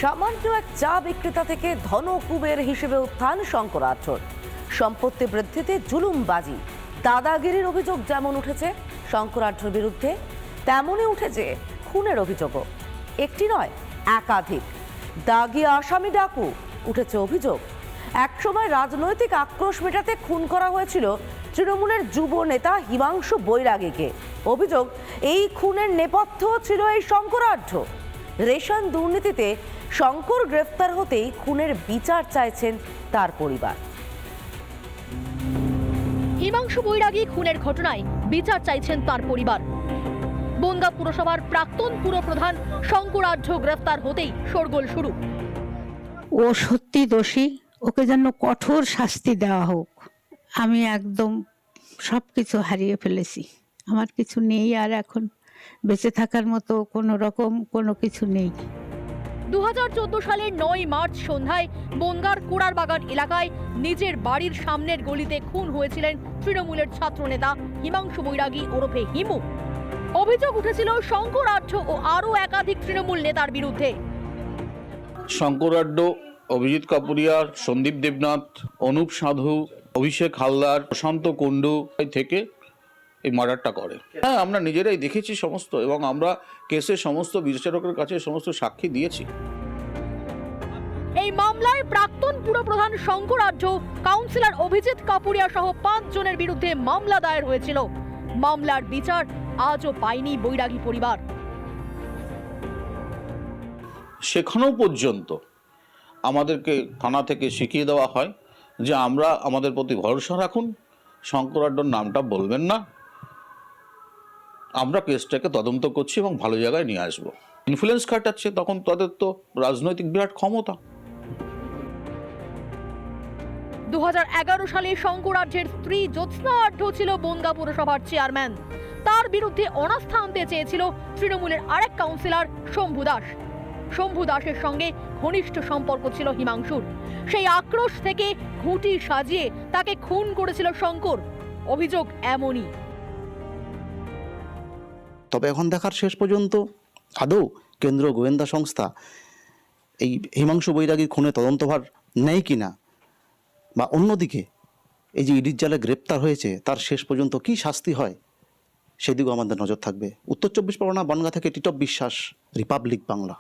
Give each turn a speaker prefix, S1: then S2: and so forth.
S1: সামান্য এক চা বিক্রেতা থেকে ধনকুবের হিসেবে উত্থান শঙ্করাঢ্যর। সম্পত্তি বৃদ্ধিতে জুলুমবাজি, দাদাগিরির অভিযোগ যেমন উঠেছে শঙ্করাঢ্যর বিরুদ্ধে, তেমনই উঠেছে খুনের অভিযোগও। একটি নয়, একাধিক। দাগি আসামি ডাকু উঠেছে অভিযোগ। একসময় রাজনৈতিক আক্রোশ মেটাতে খুন করা হয়েছিল তৃণমূলের যুব নেতা হিমাংশু বৈরাগীকে। অভিযোগ, এই খুনের নেপথ্য ছিল এই শঙ্করাঢ্য। রেশন দুর্নীতিতে শঙ্কর গ্রেফতার হতেই খুনের বিচার চাইছেন তার পরিবার।
S2: হিমাংশু বৈরাগী খুনের ঘটনায় বিচার চাইছেন তার পরিবার। বনগাঁ পুরসভার প্রাক্তন পুরপ্রধান শঙ্করাঢ্য গ্রেফতার হতেই শোরগোল শুরু।
S3: ও সত্যি দোষী, ওকে যেন কঠোর শাস্তি দেওয়া হোক। আমি একদম সবকিছু হারিয়ে ফেলেছি, আমার কিছু নেই আর এখন বেঁচে থাকার মতো কোনো কিছু নেই।
S2: 2014 সালের 9 মার্চ সন্ধ্যায় বনগাঁর কুড়ার বাগান এলাকায় নিজের বাড়ির সামনের গলিতে খুন হয়েছিলেন তৃণমূলের ছাত্রনেতা হিমাংশু বৈরাগী ওরফে হিমু। অভিযোগ উঠেছিল শঙ্করাঢ্য ও আরও একাধিক তৃণমূল নেতার বিরুদ্ধে।
S4: শঙ্করাঢ্য, অভিজিৎ কাপুরিয়া, সন্দীপ দেবনাথ, অনুপ সাধু, অভিষেক হালদার, প্রশান্ত কুণ্ডু থেকে এই মার্ডারটা করে। হ্যাঁ, আমরা নিজেরাই দেখেছি সমস্ত, এবং আমরা কেসের সমস্ত বিচারকের কাছে সমস্ত সাক্ষী দিয়েছি।
S2: এই মামলায় প্রাক্তন পুরপ্রধান শঙ্করাঢ্য, কাউন্সিলর অভিজিৎ কাপুরিয়া সহ 5 জনের বিরুদ্ধে মামলা দায়ের হয়েছিল। মামলার বিচার আজও পায়নি বৈরাগী পরিবার।
S4: সেখানেও পর্যন্ত আমাদেরকে থানা থেকে শিখিয়ে দেওয়া হয় যে আমরা আমাদের প্রতি ভরসা রাখুন, শঙ্করাঢ্যর নামটা বলবেন না, আমরা কেসটাকে তদন্ত করছি এবং ভালো জায়গায় নিয়ে আসবো। ইনফ্লুয়েন্স খাটাচ্ছে, তখন তাদের তো রাজনৈতিক বিরাট ক্ষমতা।
S2: 2011 সালে শঙ্করাঢ্যের স্ত্রী জ্যোৎস্না আঢ্য ছিল বনগাঁ পুরসভার চেয়ারম্যান। তার বিরুদ্ধে অনাস্থা আনতে চেয়েছিল তৃণমূলের আরেক কাউন্সিলর শম্ভু দাস। শম্ভু দাসের সঙ্গে ঘনিষ্ঠ সম্পর্ক ছিল হিমাংশুর। সেই আক্রোশ থেকে ঘুঁটি সাজিয়ে তাকে খুন করেছিল শঙ্কর। অভিযোগ এমনই।
S5: তবে এখন দেখার শেষ পর্যন্ত আদৌ কেন্দ্রীয় গোয়েন্দা সংস্থা এই হিমাংশু বৈরাগীর খুনে তদন্তভার নেয় কিনা, বা অন্যদিকে এই যে ইডির জালে গ্রেপ্তার হয়েছে তার শেষ পর্যন্ত কি শাস্তি হয়, সেদিকেও আমাদের নজর থাকবে। উত্তর 24 পরগনা বনগাঁ থেকে টিটপ বিশ্বাস, রিপাবলিক বাংলা।